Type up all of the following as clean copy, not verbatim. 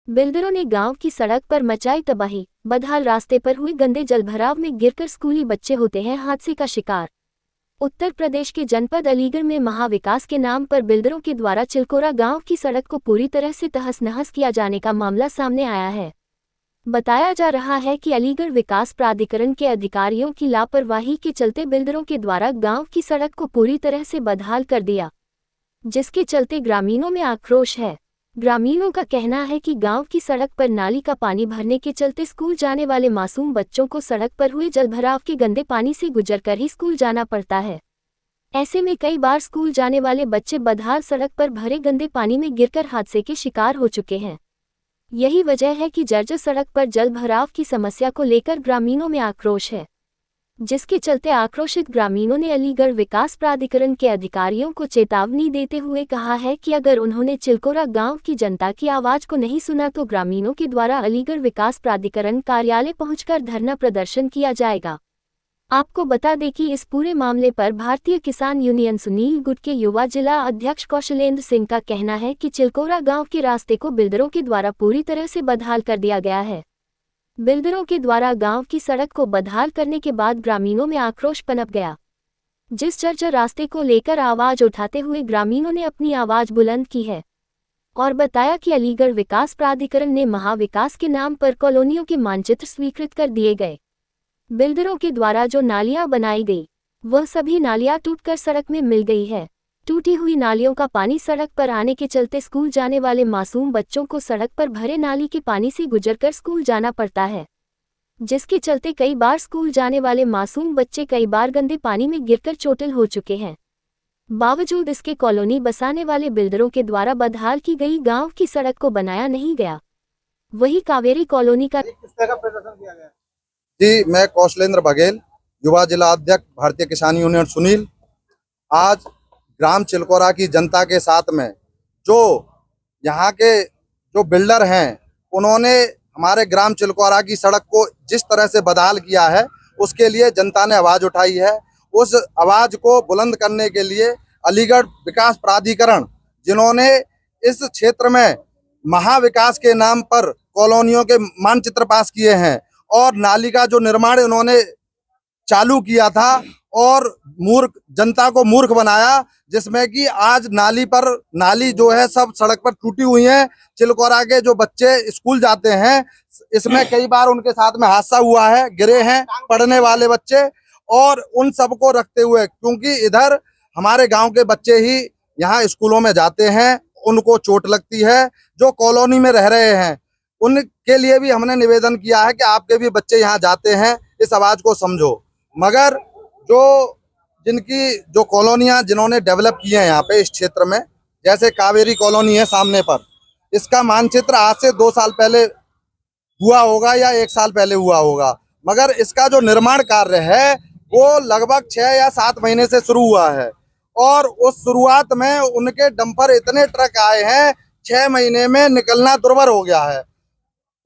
बिल्डरों ने गांव की सड़क पर मचाई तबाही। बदहाल रास्ते पर हुए गंदे जलभराव में गिरकर स्कूली बच्चे होते हैं हादसे का शिकार। उत्तर प्रदेश के जनपद अलीगढ़ में महाविकास के नाम पर बिल्डरों के द्वारा चिलकोरा गांव की सड़क को पूरी तरह से तहस नहस किया जाने का मामला सामने आया है। बताया जा रहा है कि अलीगढ़ विकास प्राधिकरण के अधिकारियों की लापरवाही के चलते बिल्डरों के द्वारा गांव की सड़क को पूरी तरह से बदहाल कर दिया, जिसके चलते ग्रामीणों में आक्रोश है। ग्रामीणों का कहना है कि गांव की सड़क पर नाली का पानी भरने के चलते स्कूल जाने वाले मासूम बच्चों को सड़क पर हुए जलभराव के गंदे पानी से गुजरकर ही स्कूल जाना पड़ता है। ऐसे में कई बार स्कूल जाने वाले बच्चे बदहाल सड़क पर भरे गंदे पानी में गिरकर हादसे के शिकार हो चुके हैं। यही वजह है कि जर्जर सड़क पर जलभराव की समस्या को लेकर ग्रामीणों में आक्रोश है, जिसके चलते आक्रोशित ग्रामीणों ने अलीगढ़ विकास प्राधिकरण के अधिकारियों को चेतावनी देते हुए कहा है कि अगर उन्होंने चिलकोरा गांव की जनता की आवाज को नहीं सुना तो ग्रामीणों के द्वारा अलीगढ़ विकास प्राधिकरण कार्यालय पहुंचकर धरना प्रदर्शन किया जाएगा। आपको बता दें कि इस पूरे मामले पर भारतीय किसान यूनियन सुनील गुट के युवा जिला अध्यक्ष कौशलेंद्र सिंह का कहना है कि चिलकोरा गांव के रास्ते को बिल्डरों के द्वारा पूरी तरह से बदहाल कर दिया गया है। बिल्डरों के द्वारा गांव की सड़क को बदहाल करने के बाद ग्रामीणों में आक्रोश पनप गया, जिस जर्जर रास्ते को लेकर आवाज उठाते हुए ग्रामीणों ने अपनी आवाज बुलंद की है और बताया कि अलीगढ़ विकास प्राधिकरण ने महाविकास के नाम पर कॉलोनियों के मानचित्र स्वीकृत कर दिए गए। बिल्डरों के द्वारा जो नालियां बनाई गई वह सभी नालियां टूटकर सड़क में मिल गई है। टूटी हुई नालियों का पानी सड़क पर आने के चलते स्कूल जाने वाले मासूम बच्चों को सड़क पर भरे नाली के पानी से गुजरकर स्कूल जाना पड़ता है, जिसके चलते कई बार स्कूल जाने वाले मासूम बच्चे कई बार गंदे पानी में गिरकर चोटिल हो चुके हैं। बावजूद इसके कॉलोनी बसाने वाले बिल्डरों के द्वारा बदहाल की गई गांव की सड़क को बनाया नहीं गया। वही कावेरी कॉलोनी का किस तरह का प्रदर्शन किया गया? जी, मैं कौशलेंद्र बघेल, युवा जिला अध्यक्ष भारतीय किसान यूनियन सुनील, आज ग्राम चिलकोरा की जनता के साथ में जो यहाँ के जो बिल्डर हैं उन्होंने हमारे ग्राम चिलकोरा की सड़क को जिस तरह से बदहाल किया है उसके लिए जनता ने आवाज़ उठाई है। उस आवाज़ को बुलंद करने के लिए अलीगढ़ विकास प्राधिकरण, जिन्होंने इस क्षेत्र में महाविकास के नाम पर कॉलोनियों के मानचित्र पास किए हैं और नाली का जो निर्माण उन्होंने चालू किया था और मूर्ख जनता को मूर्ख बनाया, जिसमें कि आज नाली जो है सब सड़क पर टूटी हुई है। चिलकोरा के जो बच्चे स्कूल जाते हैं इसमें कई बार उनके साथ में हादसा हुआ है, गिरे हैं पढ़ने वाले बच्चे, और उन सबको रखते हुए क्योंकि इधर हमारे गांव के बच्चे ही यहाँ स्कूलों में जाते हैं, उनको चोट लगती है। जो कॉलोनी में रह रहे हैं उनके लिए भी हमने निवेदन किया है कि आपके भी बच्चे यहाँ जाते हैं, इस आवाज को समझो। मगर जो कॉलोनियाँ जिन्होंने डेवलप की हैं यहाँ पे इस क्षेत्र में, जैसे कावेरी कॉलोनी है सामने पर, इसका मानचित्र आज से 2 साल पहले हुआ होगा या 1 साल पहले हुआ होगा, मगर इसका जो निर्माण कार्य है वो लगभग 6 या 7 महीने से शुरू हुआ है और उस शुरुआत में उनके डंपर इतने ट्रक आए हैं 6 महीने में निकलना दुर्भर हो गया है।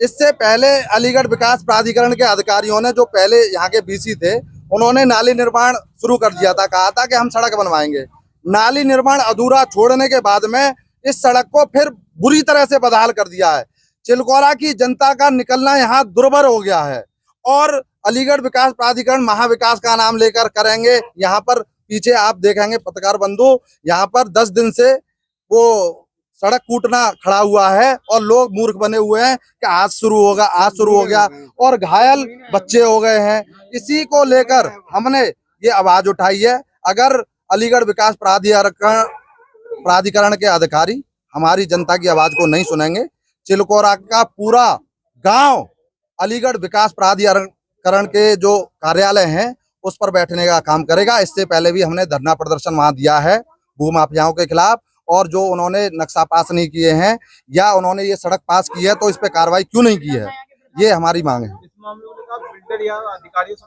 इससे पहले अलीगढ़ विकास प्राधिकरण के अधिकारियों ने, जो पहले यहाँ के बीसी थे, उन्होंने नाली निर्माण शुरू कर दिया था, कहा था कि हम सड़क बनवाएंगे। नाली निर्माण अधूरा छोड़ने के बाद में इस सड़क को फिर बुरी तरह से बदहाल कर दिया है। चिलकोरा की जनता का निकलना यहाँ दुर्भर हो गया है और अलीगढ़ विकास प्राधिकरण महाविकास का नाम लेकर करेंगे। यहाँ पर पीछे आप देखेंगे पत्रकार बंधु, यहाँ पर 10 दिन से वो सड़क कूटना खड़ा हुआ है और लोग मूर्ख बने हुए हैं कि आज शुरू होगा, आज शुरू हो गया, और घायल बच्चे हो गए हैं। इसी को लेकर हमने ये आवाज उठाई है। अगर अलीगढ़ विकास प्राधिकरण के अधिकारी हमारी जनता की आवाज को नहीं सुनेंगे, चिलकोरा का पूरा गांव अलीगढ़ विकास प्राधिकरण के जो कार्यालय हैं उस पर बैठने का काम करेगा। इससे पहले भी हमने धरना प्रदर्शन वहां दिया है भूमाफियाओं के खिलाफ, और जो उन्होंने नक्शा पास नहीं किए हैं या उन्होंने ये सड़क पास की है तो इस पे कार्रवाई क्यों नहीं की है, ये हमारी मांग है। इस मामले में आप बिल्डर या अधिकारियों से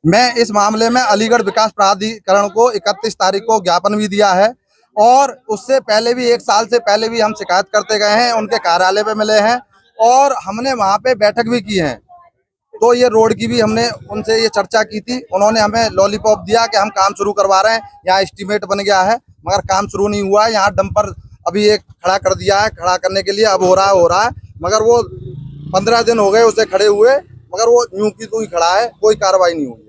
मैं इस मामले में अलीगढ़ विकास प्राधिकरण को 31 तारीख को ज्ञापन भी दिया है और उससे पहले भी 1 साल से पहले भी हम शिकायत करते गए हैं, उनके कार्यालय पे मिले हैं और हमने वहाँ पे बैठक भी की है। तो ये रोड की भी हमने उनसे ये चर्चा की थी, उन्होंने हमें लॉलीपॉप दिया कि हम काम शुरू करवा रहे हैं, यहाँ एस्टीमेट बन गया है, मगर काम शुरू नहीं हुआ है। यहाँ डंपर अभी एक खड़ा कर दिया है, खड़ा करने के लिए अब हो रहा है, मगर वो 15 दिन हो गए उसे खड़े हुए, मगर वो यूं की तू ही खड़ा है, कोई कार्रवाई नहीं हुई।